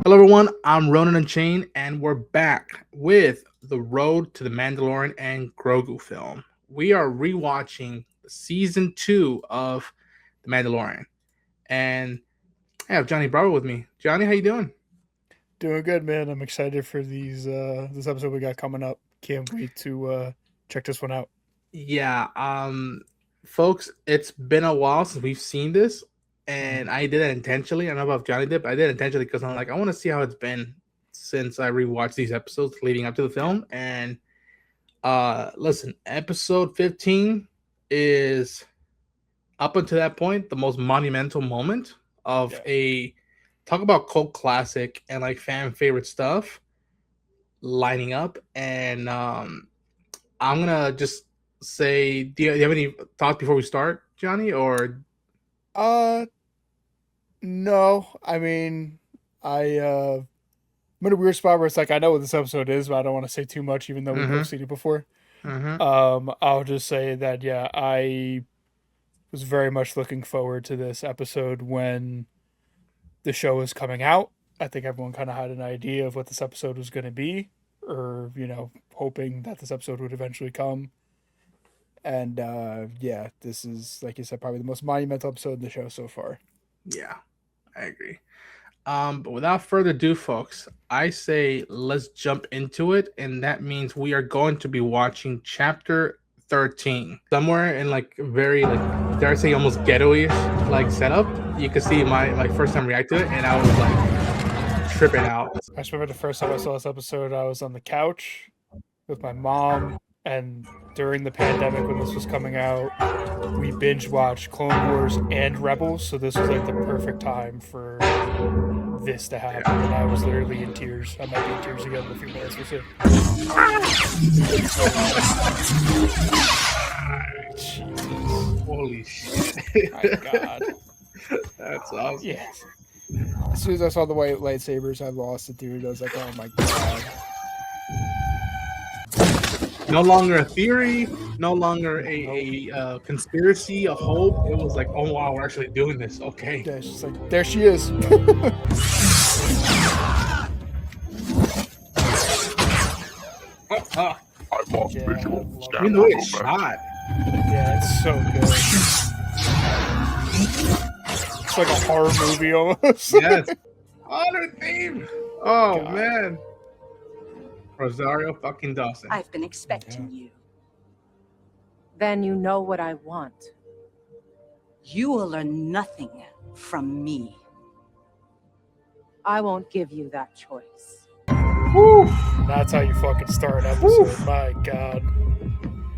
Hello, everyone. I'm Ronan and Chain, and we're back with The Road to the Mandalorian and Grogu film. We are rewatching season 2 of The Mandalorian, and I have Johnny Bravo with me. Johnny, how you doing? Doing good, man. I'm excited for this episode we got coming up. Can't wait to check this one out. Yeah, folks, it's been a while since we've seen this, and I did it intentionally. I don't know about Johnny did, but I did it intentionally because I'm like, I want to see how it's been since I rewatched these episodes leading up to the film, and listen, episode 15 is up until that point the most monumental moment of Yeah. a talk about cult classic and like fan favorite stuff lining up. And I'm gonna just say, do you have any thoughts before we start, Johnny? Or Uh, no. I mean, I'm in a weird spot where it's like I know what this episode is, but I don't want to say too much, even though we both mm-hmm, seen it before. mm-hmm. I'll just say that yeah, I was very much looking forward to this episode when the show was coming out. I think everyone kind of had an idea of what this episode was going to be, or hoping that this episode would eventually come. And yeah, this is, like you said, probably the most monumental episode in the show so far. Yeah, I agree. But without further ado, folks, I say let's jump into it, and that means we are going to be watching chapter 13. Somewhere in like very like dare I say almost ghetto-ish like setup. You can see my first time react to it, and I was like tripping out. I just remember the first time I saw this episode, I was on the couch with my mom, and during the pandemic when this was coming out, we binge watched Clone Wars and Rebels, so this was like the perfect time for this to happen, and I was literally in tears. I might be in tears again in a few minutes. We'll see. Jesus. Holy shit. My God. That's awesome. Yes. As soon as I saw the white lightsabers, I lost it, dude. I was like, oh my God. No longer a theory, no longer a conspiracy, a hope. It was like, oh wow, we're actually doing this. Okay. Yeah, she's like, there she is. You know it's shot. Yeah, it's so good. It's like a horror movie almost. Yes. Honor theme. Oh God. man. Rosario fucking Dawson. I've been expecting you. Then you know what I want. You will learn nothing from me. I won't give you that choice. Woo. That's how you fucking start an episode. Woo. My God.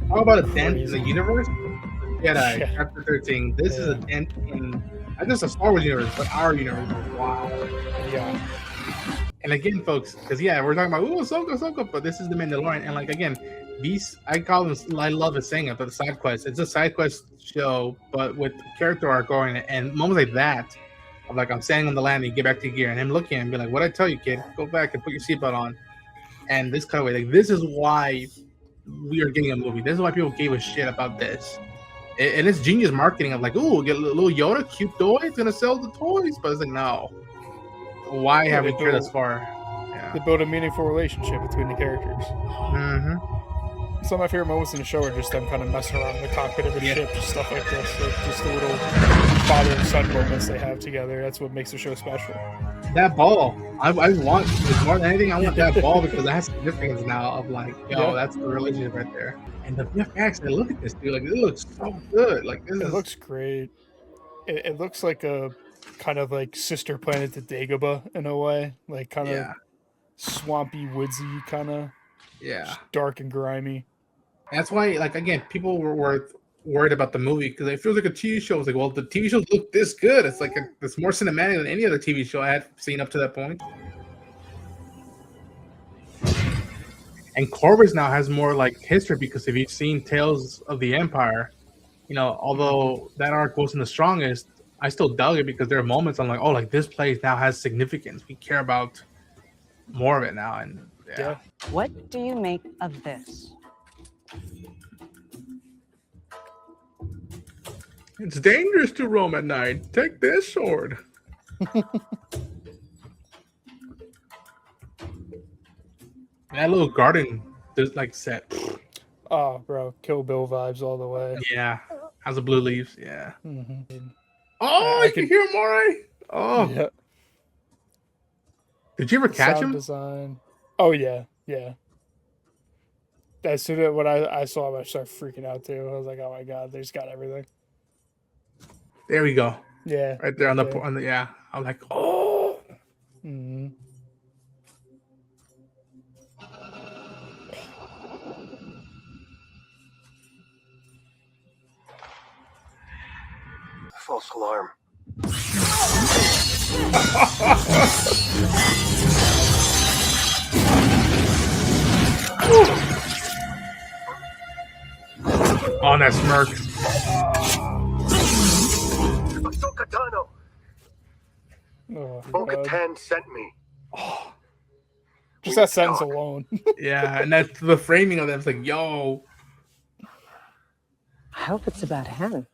How about a dent in the universe? Jedi, Yeah. chapter 13. This is a dent in not just a Star Wars universe, but our universe. Wow. Yeah. And again, folks, because yeah, we're talking about Ahsoka, but this is the Mandalorian, and like again, these I call them. I love it saying it, but the side quest. It's a side quest show, but with character arc going, and moments like that, of like I'm standing on the landing, get back to gear, and him looking and be like, "What I tell you, kid? Go back and put your seatbelt on." And this kind of way, like this is why we are getting a movie. This is why people gave a shit about this. And it's genius marketing of like, "Ooh, get a little Yoda, cute toy. It's gonna sell the toys," but it's like, no. Why have we cared this far? Yeah. They build a meaningful relationship between the characters. Mm-hmm. Some of my favorite moments in the show are just them kind of messing around in the cockpit of a ship, just stuff like this. Like just the little father and son moments they have together. That's what makes the show special. That ball, I want more than anything. I want that ball because it has significance now. Of like, yo, that's the relationship right there. And the VFX, and look at this dude. Like, it looks so good. Like, this looks great. It looks like a kind of like sister planet to Dagobah in a way, like kind of swampy, woodsy, kind of dark and grimy. That's why, like again, people were worried about the movie because it feels like a TV show. It's like, well, the TV shows look this good. It's like it's more cinematic than any other TV show I had seen up to that point. And Corvus now has more like history because if you've seen Tales of the Empire, although that arc wasn't the strongest, I still dug it because there are moments I'm like, oh, like this place now has significance. We care about more of it now. And yeah. What do you make of this? It's dangerous to roam at night. Take this sword. That little garden, there's like set. Oh, bro, Kill Bill vibes all the way. Yeah, how's the blue leaves? Yeah. Mm-hmm. Oh, you can hear him all right. Oh, Yeah. did you ever catch Sound him? design. Oh yeah, yeah. As soon as when I saw him, I started freaking out too. I was like, oh my god, they just got everything. There we go. Yeah, Right there on the yeah. I'm like, oh. Mm-hmm. False alarm. On that smirk. Ahsoka Tano. Oh, Bo-Katan sent me. just that sentence alone. Yeah, and that's the framing of that. It's like, yo. I hope it's about him.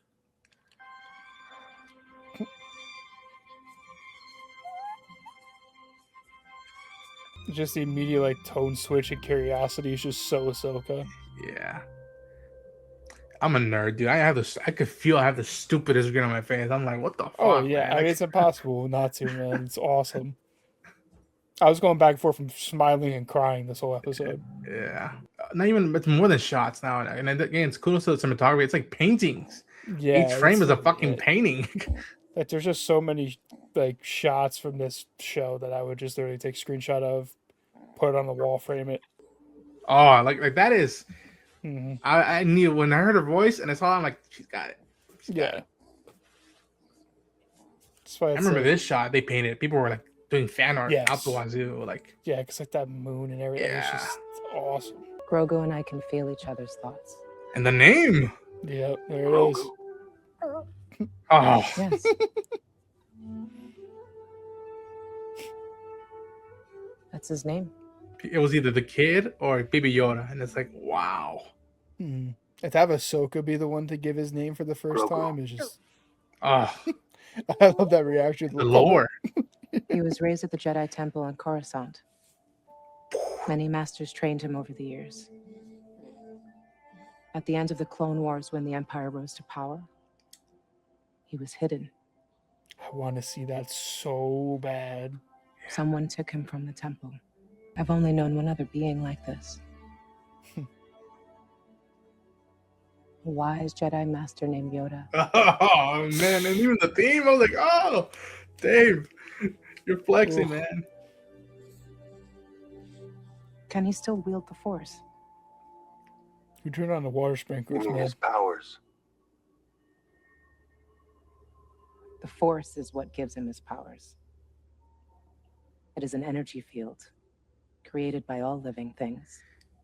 Just the immediate like tone switch and curiosity is just so Ahsoka. Yeah. I'm a nerd, dude. I could feel I have the stupidest grin on my face. I'm like, what the fuck? Oh yeah, man? I mean it's impossible not to, man. It's awesome. I was going back and forth from smiling and crying this whole episode. Yeah. Not even, it's more than shots now. And again, it's cool to the cinematography. It's like paintings. Yeah, Each frame is a fucking yeah. painting. Like there's just so many like shots from this show that I would just literally take a screenshot of, put it on the wall, frame it. Oh, like that is. Mm-hmm. I knew when I heard her voice and I saw it, I'm like, she's got it. Yeah. That's why I remember this shot they painted. People were like doing fan art Yes. out the wazoo. Like, Yeah, because like that moon and everything. Yeah. It's just awesome. Grogu and I can feel each other's thoughts. and the name. Yep, there it is. Oh, Yes. That's his name. it was either the kid or Baby Yoda, and it's like, wow. Hmm. And to have Ahsoka be the one to give his name for the first Grogu. time is just. Oh, I love that reaction. the lore. He was raised at the Jedi Temple on Coruscant. Many masters trained him over the years. At the end of the Clone Wars, when the Empire rose to power, he was hidden. I want to see that so bad. Someone took him from the temple. I've only known one other being like this. A wise Jedi master named Yoda. Oh man, and even the theme, I was like, oh, Dave, you're flexing, Oof. man. Can he still wield the Force? You turn on the water sprinklers, Meaning man. his powers. The Force is what gives him his powers. It is an energy field created by all living things.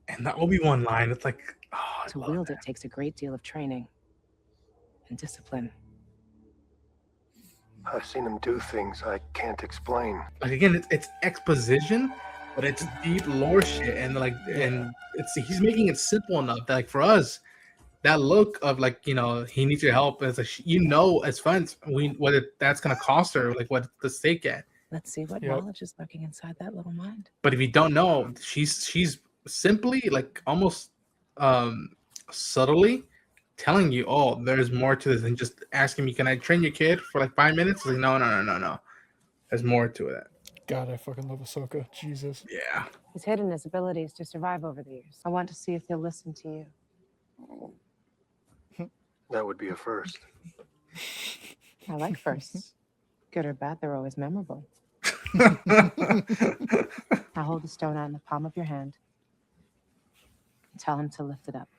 And the Obi-Wan line, it's like, oh, I To love wield that. it takes a great deal of training and discipline. I've seen him do things I can't explain. Like again, it's exposition, but it's deep lore shit, and like, and it's he's making it simple enough that like for us, that look of like, you know, he needs your help as a as fans, what that's gonna cost her, like what the stake at. Let's see what Yep. knowledge is lurking inside that little mind. But if you don't know, she's simply like almost subtly telling you, oh, there's more to this than just asking me, can I train your kid for like 5 minutes? It's like, no. There's more to it. God, I fucking love Ahsoka. Jesus. Yeah. He's hidden his abilities to survive over the years. I want to see if he'll listen to you. That would be a first. I like firsts. Good or bad, they're always memorable. Now hold the stone out in the palm of your hand. And tell him to lift it up.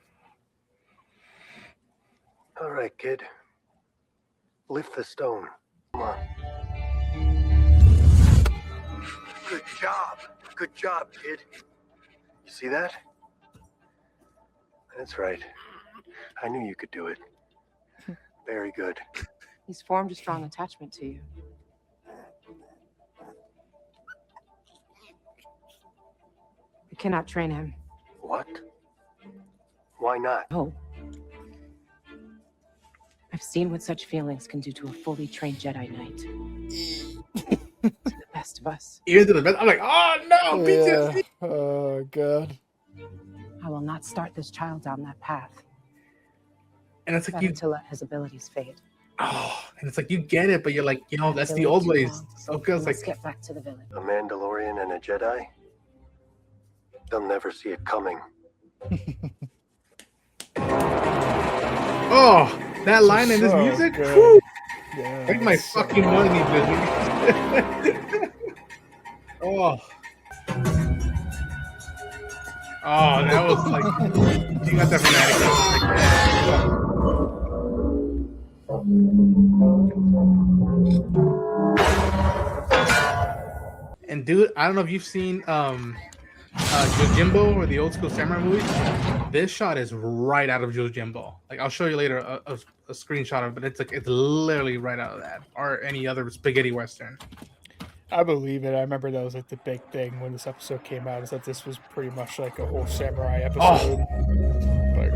All right, kid. Lift the stone. Come on. Good job. Good job, kid. You see that? That's right. I knew you could do it. Very good. He's formed a strong attachment to you. You cannot train him. What? Why not? No. I've seen what such feelings can do to a fully trained Jedi Knight. To the best of us. Even to the best. I'm like, oh no, PTSD. Yeah. Oh god. I will not start this child down that path. And it's like Better you, to let his abilities fade. and it's like you get it, but you're like, that's the old ways. Ahsoka's Let's like, get back to the village. A Mandalorian and a Jedi? They'll never see it coming. oh, that line in this So music. good. Whew, Yeah, make my so fucking money, baby. oh. Oh, that was like, you got that fanatic. And dude, I don't know if you've seen Yojimbo or the old school samurai movies. This shot is right out of Yojimbo. Like I'll show you later a screenshot of it, but it's like it's literally right out of that or any other spaghetti western. I believe it. I remember that was like the big thing when this episode came out, is that this was pretty much like a whole samurai episode. Like,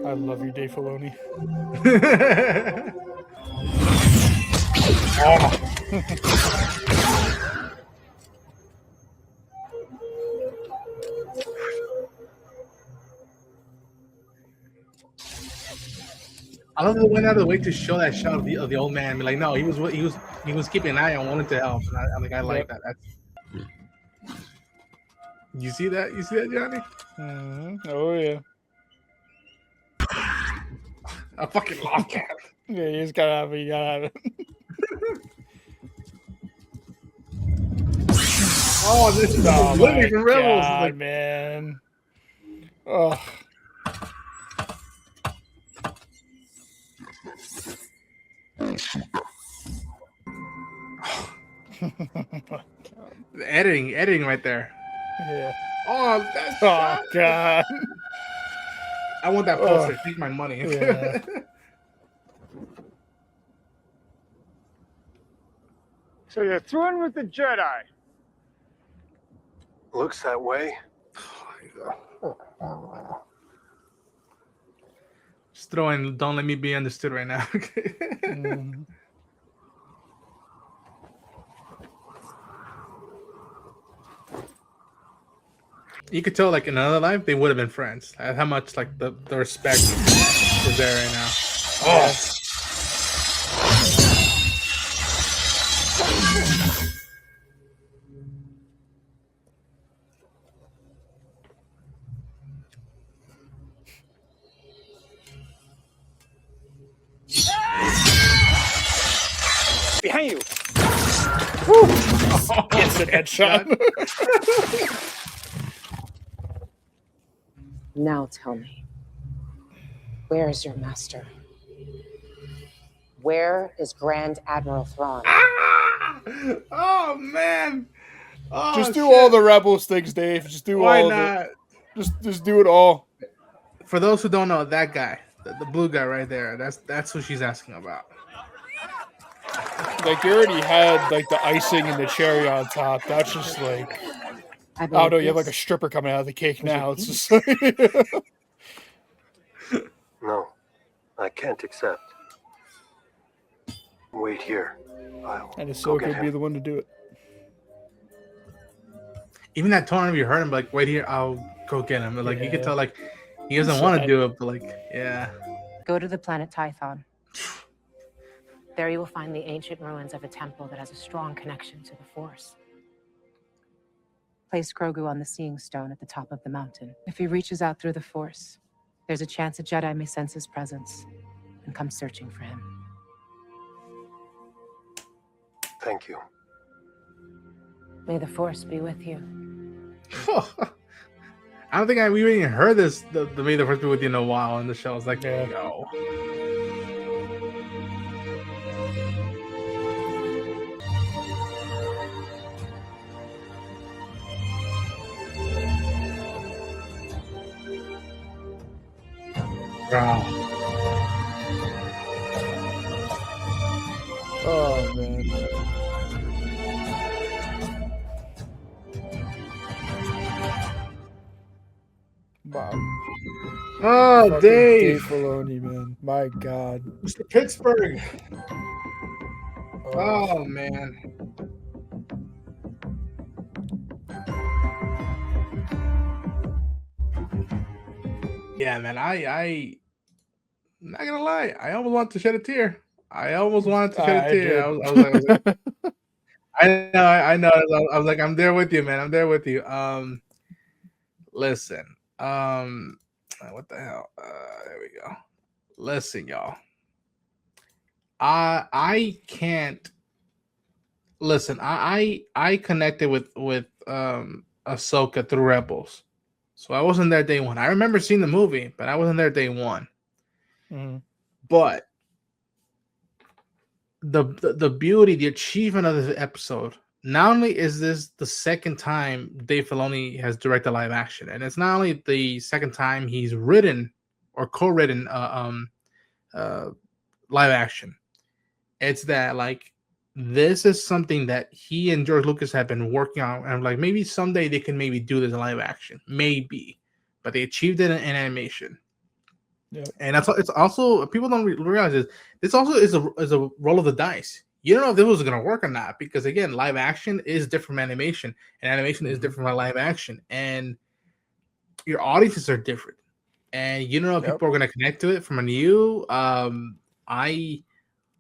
I love you, Dave Filoni. I love that they went out of the way to show that shot of the old man. Be like, no, he was keeping an eye on, wanted to help. And I like that. You see that? You see that, Johnny? Oh yeah. A fucking log cat. Yeah, you just gotta have it. You gotta have it. Oh, this is Oh literally my from Rebels. God, Like, man. Oh. the editing right there. Yeah. Oh, that's Oh God. I want that poster. Take my money. Yeah. So you're through with the Jedi. Looks that way. Just throw in, don't let me be understood right now. Mm. You could tell, like, in another life, they would have been friends. How much, like, the respect is there right now. Oh. Behind you. Instant headshot. Now tell me, where is your master? Where is Grand Admiral Thrawn? Oh, man. Oh, Just do shit. all the Rebels things, Dave. Just do Why all not? of it. Just do it all. For those who don't know, that guy, the blue guy right there, that's who she's asking about. Like, you already had like the icing and the cherry on top. That's just like, I oh no, you have like a stripper coming out of the cake now. It's just like, No, I can't accept. Wait here. I'll and go Ahsoka get would be him. the one to do it. Even that tone of you heard him, like, wait here, I'll go get him. But, like, you could Yeah. tell, like, he doesn't So want I- to do it, but, like, yeah. Go to the planet Tython. There you will find the ancient ruins of a temple that has a strong connection to the Force. Place Grogu on the Seeing Stone at the top of the mountain. If he reaches out through the Force, there's a chance a Jedi may sense his presence and come searching for him. Thank you. May the Force be with you. I don't think we even heard this, the May the First Be With You in a while in the show. It's like, Yeah. yo. Wow. Oh man. Oh, Fucking Dave, Filoni, man. My God. Mr. Pittsburgh. Oh. Oh man. Yeah, man. I'm not gonna lie. I almost wanted to shed a tear. I almost wanted to shed a I tear. did. I was like, I know. I was like, I'm there with you, man. I'm there with you. Listen. What the hell? There we go. Listen, y'all. I can't listen. I connected with Ahsoka through Rebels, so I wasn't there day one. I remember seeing the movie, but I wasn't there day one. Mhm. But the beauty, the achievement of this episode. Not only is this the second time Dave Filoni has directed live action, and it's not only the second time he's written or co-written uh, live action. It's that like this is something that he and George Lucas have been working on, and like maybe someday they can maybe do this in live action, maybe, but they achieved it in animation. Yep. And it's also people don't realize this also is a roll of the dice. You don't know if this was gonna work or not because again, live action is different from animation, and animation is different from live action, and your audiences are different, and you don't know if Yep. people are gonna connect to it from a new.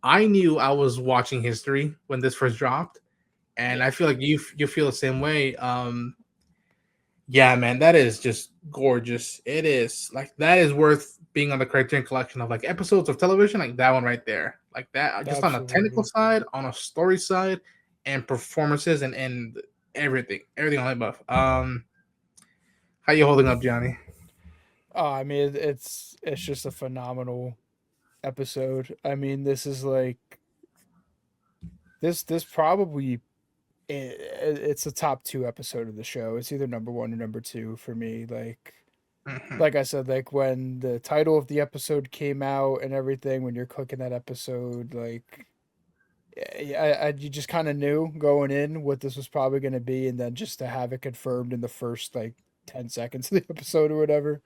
I knew I was watching history when this first dropped, and I feel like you feel the same way. Yeah, man, that is just gorgeous. It is like that is worth being on the Criterion Collection of like episodes of television, like that one right there, like that. Just on a technical Absolutely. side, on a story side, and performances and everything on the above. How you holding up, Johnny? I mean, it's just a phenomenal episode. I mean, this is like this probably it's a top 2 episode of the show. It's either number 1 or number 2 for me. Mm-hmm. Like I said, like when the title of the episode came out and everything, when you're cooking that episode, like you just kind of knew going in what this was probably going to be, and then just to have it confirmed in the first like 10 seconds of the episode or whatever.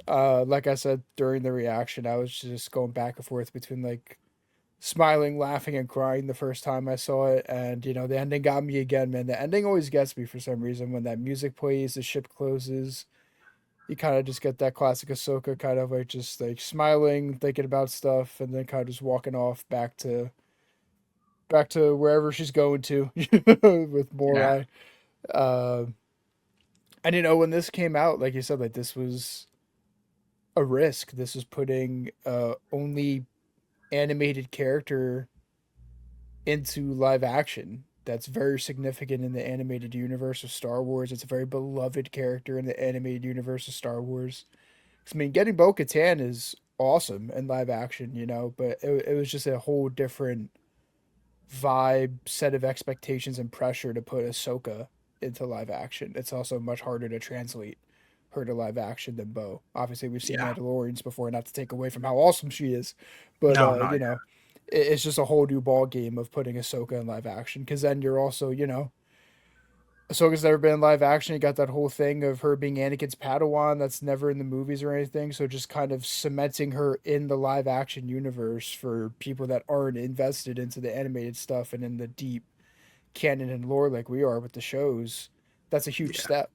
Like I said during the reaction, I was just going back and forth between like smiling, laughing, and crying the first time I saw it, and the ending got me again, man. The ending always gets me for some reason when that music plays, the ship closes. You kind of just get that classic Ahsoka kind of like just like smiling, thinking about stuff, and then kind of just walking off back to wherever she's going to with Yeah, Morai. Uh, and when this came out, like you said, like this was a risk. This was putting only animated character into live action. That's very significant in the animated universe of Star Wars. It's a very beloved character in the animated universe of Star Wars. I mean, getting Bo Katan is awesome in live action, but it was just a whole different vibe, set of expectations, and pressure to put Ahsoka into live action. It's also much harder to translate her to live action than Bo. Obviously, we've seen yeah. Mandalorians before, not to take away from how awesome she is, but No, no, it's just a whole new ball game of putting Ahsoka in live action. Because then you're also, Ahsoka's never been in live action. You got that whole thing of her being Anakin's Padawan that's never in the movies or anything. So just kind of cementing her in the live action universe for people that aren't invested into the animated stuff and in the deep canon and lore like we are with the shows. That's a huge yeah, step.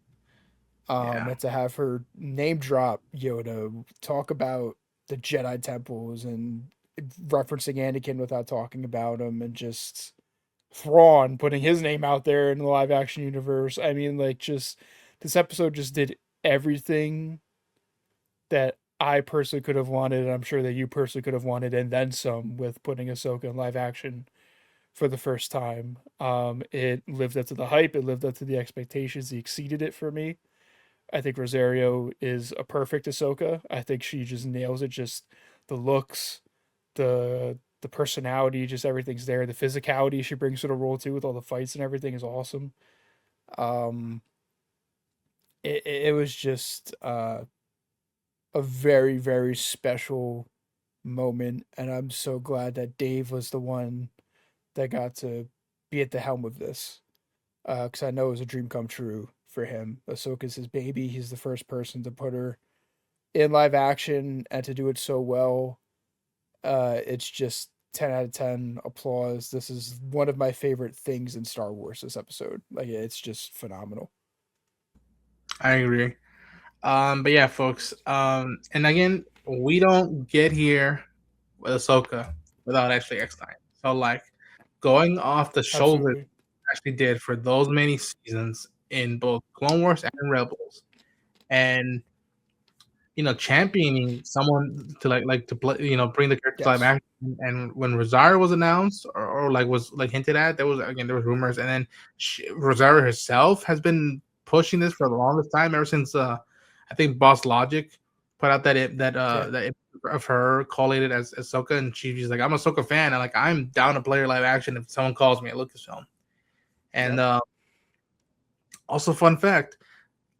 yeah, And to have her name drop Yoda, talk about the Jedi temples and referencing Anakin without talking about him, and just Thrawn putting his name out there in the live action universe. I mean, like, just this episode just did everything that I personally could have wanted, and I'm sure that you personally could have wanted, and then some, with putting Ahsoka in live action for the first time. It lived up to the hype, it lived up to the expectations, he exceeded it for me. I think Rosario is a perfect Ahsoka. I think she just nails it. Just the looks, the personality, just everything's there. The physicality she brings to the role too, with all the fights and everything, is awesome. Um, it was just a very very special moment, and I'm so glad that Dave was the one that got to be at the helm of this. Because I know it was a dream come true for him. Ahsoka's his baby. He's the first person to put her in live action, and to do it so well, it's just 10 out of 10 applause. This is one of my favorite things in Star Wars, this episode. Like, it's just phenomenal. I agree. But yeah, folks. And again, we don't get here with Ahsoka without actually Eckstein. So like going off the shoulder Absolutely. actually did for those many seasons in both Clone Wars and Rebels, and championing someone to like to play, bring the character to live Yes. action. And when Rosario was announced or like was like hinted at, there was rumors, and then Rosario herself has been pushing this for the longest time, ever since I think Boss Logic put out that that of her collated as Ahsoka, and she's like, I'm a Ahsoka fan, and like I'm down to play her live action if someone calls me at Lucasfilm. And also, fun fact.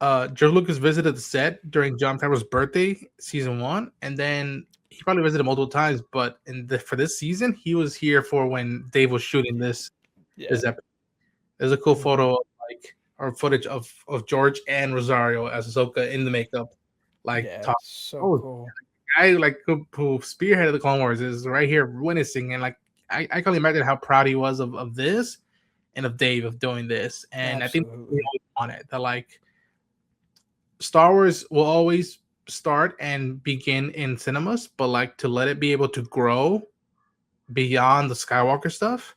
George Lucas visited the set during John Favreau's birthday, season 1, and then he probably visited multiple times. But for this season, he was here for when Dave was shooting this episode. There's a cool photo or footage of George and Rosario as Ahsoka in the makeup, so cool. Guy who spearheaded the Clone Wars is right here witnessing, and like I can only imagine how proud he was of this and of Dave of doing this. And Absolutely. I think we all want it that like. Star Wars will always start and begin in cinemas, but like to let it be able to grow beyond the Skywalker stuff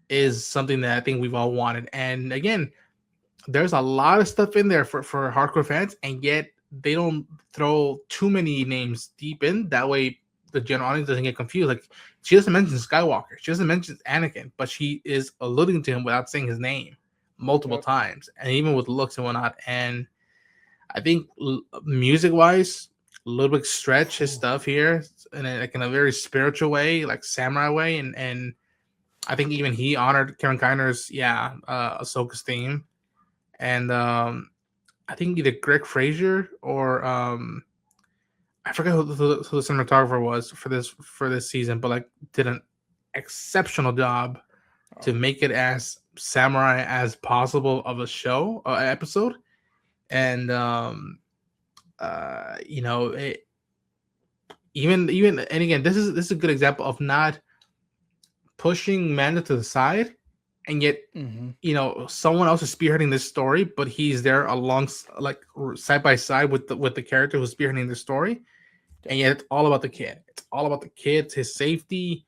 is something that I think we've all wanted. And again, there's a lot of stuff in there for hardcore fans, and yet they don't throw too many names deep in. That way the general audience doesn't get confused. Like, she doesn't mention Skywalker, she doesn't mention Anakin, but she is alluding to him without saying his name multiple times, and even with looks and whatnot. And I think music-wise, a little bit stretch his stuff here, in a very spiritual way, like samurai way, and I think even he honored Karen Kiner's Ahsoka's theme, and I think either Greg Fraser or I forget who the cinematographer was for this season, but like did an exceptional job to make it as samurai as possible of a show episode. And even and again, this is a good example of not pushing Mando to the side, and yet someone else is spearheading this story, but he's there along like side by side with the character who's spearheading the story, and yet it's all about the kid. It's all about the kid, his safety.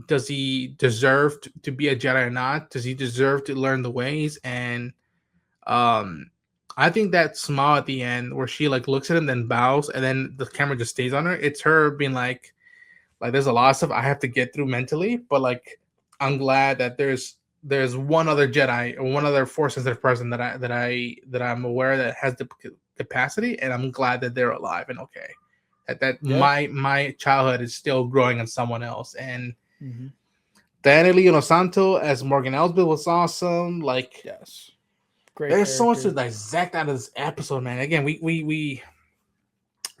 Does he deserve to be a Jedi or not? Does he deserve to learn the ways? And I think that smile at the end where she like looks at him, then bows, and then the camera just stays on her. It's her being like there's a lot of stuff I have to get through mentally, but like I'm glad that there's one other Jedi or one other Force sensitive person that I'm aware that has the capacity, and I'm glad that they're alive and okay. My childhood is still growing on someone else. And Diana Leon Santo as Morgan Elsbeth was awesome. Like, yes. Great There's so much character. to dissect out of this episode, man. Again, we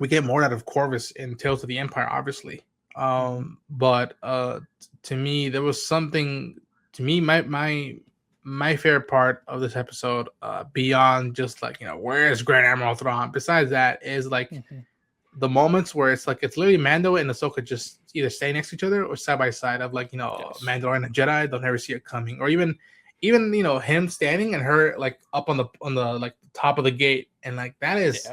get more out of Corvus in Tales of the Empire, obviously. But to me, there was something. To me, my favorite part of this episode, beyond just like where's Grand Admiral Thrawn. Besides that, is like the moments where it's like it's literally Mando and Ahsoka just either staying next to each other or side by side of like Mandalorian and Jedi. They'll never see it coming, or even him standing and her like up on the like top of the gate, and like that's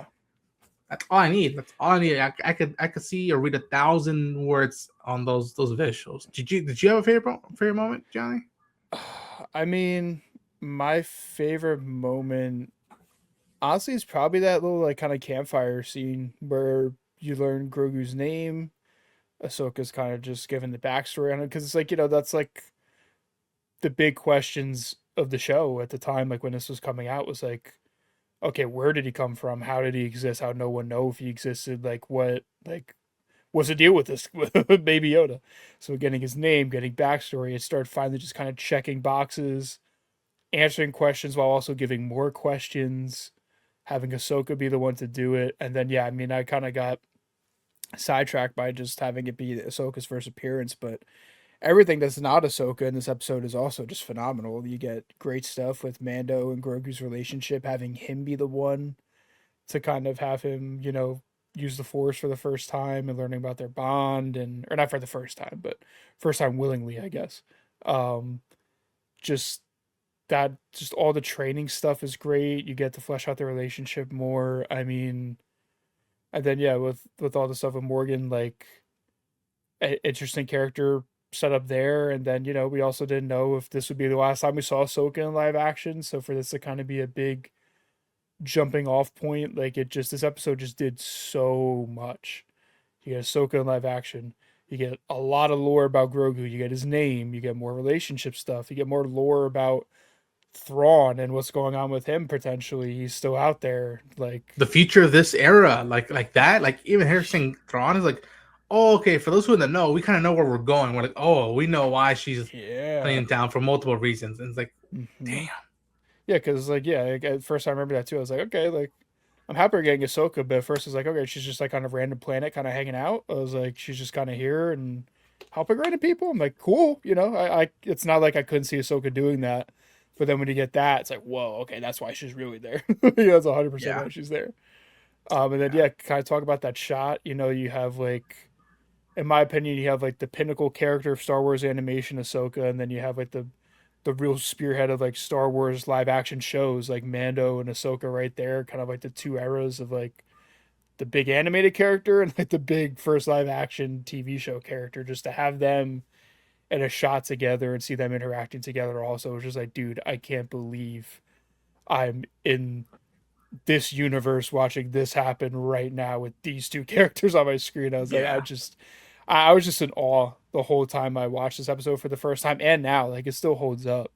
all I need. That's all I need. I could see or read 1,000 words on those visuals. Did you have a favorite moment, Johnny? I mean, my favorite moment honestly is probably that little like kind of campfire scene where you learn Grogu's name. Ahsoka's kind of just giving the backstory on it, because it's like that's like the big questions of the show at the time, like when this was coming out, was like, okay, where did he come from? How did he exist? How did no one know if he existed? Like, what's the deal with this with Baby Yoda? So getting his name, getting backstory, and start finally just kind of checking boxes, answering questions while also giving more questions, having Ahsoka be the one to do it. And then, I kind of got sidetracked by just having it be Ahsoka's first appearance, but everything that's not Ahsoka in this episode is also just phenomenal. You get great stuff with Mando and Grogu's relationship, having him be the one to kind of have him, use the Force for the first time and learning about their bond, and or not for the first time, but first time willingly, I guess. Um, just just all the training stuff is great. You get to flesh out the relationship more. I mean, and then yeah, with all the stuff with Morgan, like interesting character set up there. And then we also didn't know if this would be the last time we saw Ahsoka in live action. So for this to kind of be a big jumping off point, like this episode just did so much. You get Ahsoka in live action. You get a lot of lore about Grogu. You get his name. You get more relationship stuff. You get more lore about Thrawn and what's going on with him potentially. He's still out there. Like the future of this era, like that. Like even her saying Thrawn is like, oh, okay. For those who don't know, we kind of know where we're going. We're like, oh, we know why she's playing down for multiple reasons. And it's like, damn. Yeah, because at first I remember that too. I was like, okay, like I'm happy we're getting Ahsoka, but at first it's like, okay, she's just like on a random planet, kind of hanging out. I was like, she's just kind of here and helping random people. I'm like, cool, I it's not like I couldn't see Ahsoka doing that, but then when you get that, it's like, whoa, okay, that's why she's really there. That's 100% why she's there. And then kind of talk about that shot. You have like, in my opinion, you have like the pinnacle character of Star Wars animation, Ahsoka, and then you have like the real spearhead of like Star Wars live action shows like Mando and Ahsoka right there, kind of like the two eras of like the big animated character and like the big first live action TV show character. Just to have them in a shot together and see them interacting together also was just like, dude, I can't believe I'm in this universe watching this happen right now with these two characters on my screen. I was like, I was just in awe the whole time I watched this episode for the first time, and now like it still holds up.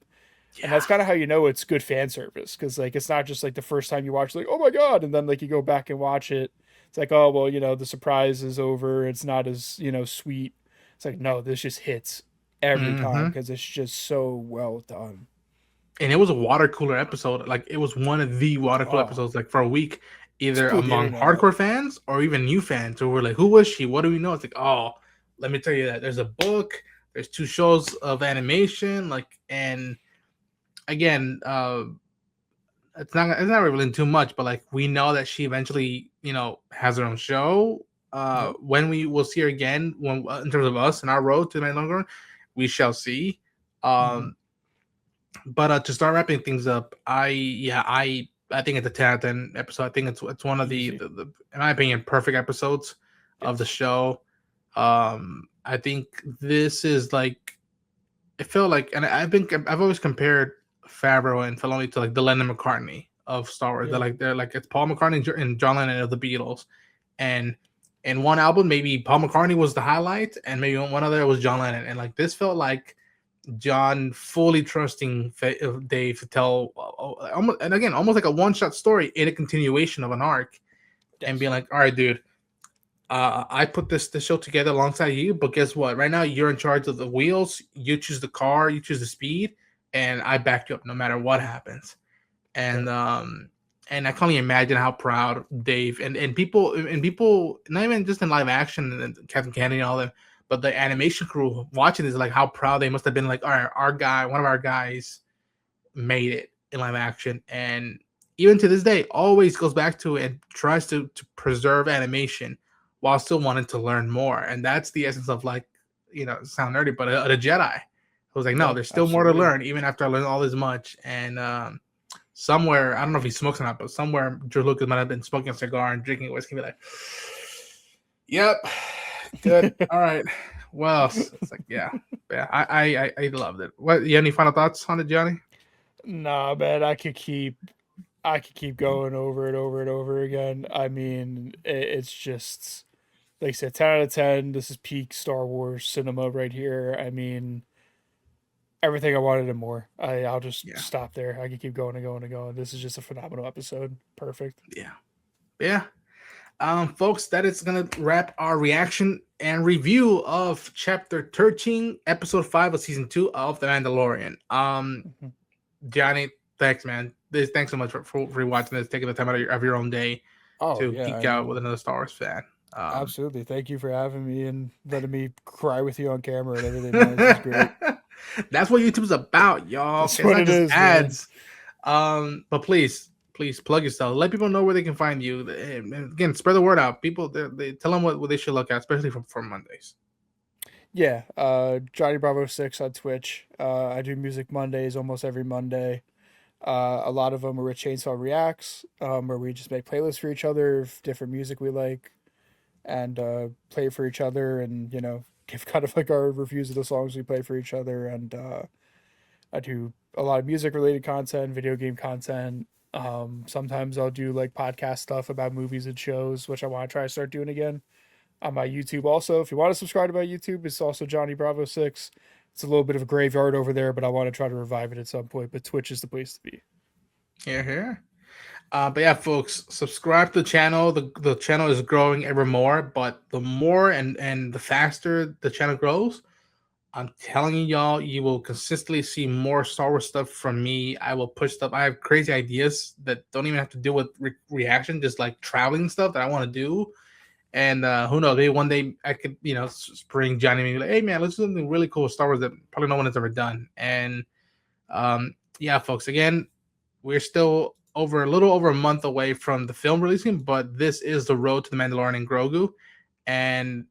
And that's kind of how it's good fan service, because like it's not just like the first time you watch like, oh my god, and then like you go back and watch it, it's like, oh well, the surprise is over, it's not as sweet. It's like, no, this just hits every time because it's just so well done. And it was a water cooler episode. Like it was one of the water cooler episodes like for a week, either among hardcore fans or even new fans who were like, who was she? What do we know? It's like, oh, let me tell you that there's a book, there's 2 shows of animation, like, and again, it's not revealing too much, but like we know that she eventually, has her own show. When we will see her again, when in terms of us and our road to the Mandalorian, we shall see. But to start wrapping things up, I think it's a 10 out of 10 episode. I think it's one of the in my opinion, perfect episodes of the show. I think this is like, it felt like, and I've always compared Favreau and Filoni to like the Lennon McCartney of Star Wars. They're like it's Paul McCartney and John Lennon of the Beatles, and in one album maybe Paul McCartney was the highlight, and maybe one other was John Lennon, and like this felt like John fully trusting Dave to tell, almost like a one-shot story in a continuation of an arc, and being like, all right, dude. I put this show together alongside you, but guess what? Right now, you're in charge of the wheels. You choose the car, you choose the speed, and I back you up no matter what happens. And and I can only imagine how proud Dave and people, not even just in live action and Captain Kennedy and all them, but the animation crew watching this, like how proud they must have been. Like, all right, one of our guys made it in live action, and even to this day, always goes back to it and tries to preserve animation while still wanting to learn more. And that's the essence of, like, sound nerdy, but a Jedi. I was like, no, there's still more to learn, even after I learned all this much. And somewhere, I don't know if he smokes or not, but somewhere George Lucas might have been smoking a cigar and drinking whiskey, be like, yep, good, all right. Well, it's like, yeah, I loved it. What, you have any final thoughts on it, Gianni? Nah, man, I could keep going over and over and over again. I mean, it's just, like I said, 10 out of 10. This is peak Star Wars cinema right here. I mean, everything I wanted and more. I'll just stop there. I can keep going and going and going. This is just a phenomenal episode. Perfect. Yeah. Folks, that is gonna wrap our reaction and review of Chapter 13, Episode 5 of Season 2 of The Mandalorian. Gianni, thanks, man. Thanks so much for rewatching this, taking the time out of your own day to geek out with another Star Wars fan. Absolutely. Thank you for having me and letting me cry with you on camera and everything. This is great. That's what YouTube's about, y'all. That's what it is, ads. But please please plug yourself. Let people know where they can find you. And again, spread the word out. People, they tell them what they should look at, especially for Mondays. Yeah, Johnny Bravo 6 on Twitch. I do Music Mondays almost every Monday. A lot of them are with Chainsaw Reacts, where we just make playlists for each other of different music we like, and play for each other, and give kind of like our reviews of the songs we play for each other. And I do a lot of music related content, video game content. Sometimes I'll do like podcast stuff about movies and shows, which I want to try to start doing again on my YouTube. Also, if you want to subscribe to my YouTube, it's also Johnny Bravo 6. It's a little bit of a graveyard over there, but I want to try to revive it at some point. But Twitch is the place to be. Here. But yeah, folks, subscribe to the channel. The channel is growing ever more, but the more and the faster the channel grows, I'm telling y'all, you will consistently see more Star Wars stuff from me. I will push stuff. I have crazy ideas that don't even have to do with reaction, just like traveling stuff that I want to do. And who knows, maybe one day I could, bring Johnny and be like, hey man, let's do something really cool with Star Wars that probably no one has ever done. And yeah, folks, again, we're still a little over a month away from the film releasing, but this is the road to the Mandalorian and Grogu. And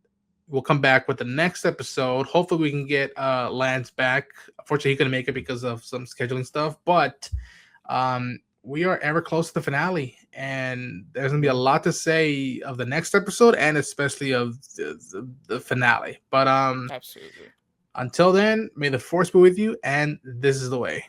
we'll come back with the next episode. Hopefully we can get Lance back. Unfortunately, he couldn't make it because of some scheduling stuff, but we are ever close to the finale, and there's gonna be a lot to say of the next episode and especially of the finale. But Absolutely. Until then, may the Force be with you, and this is the way.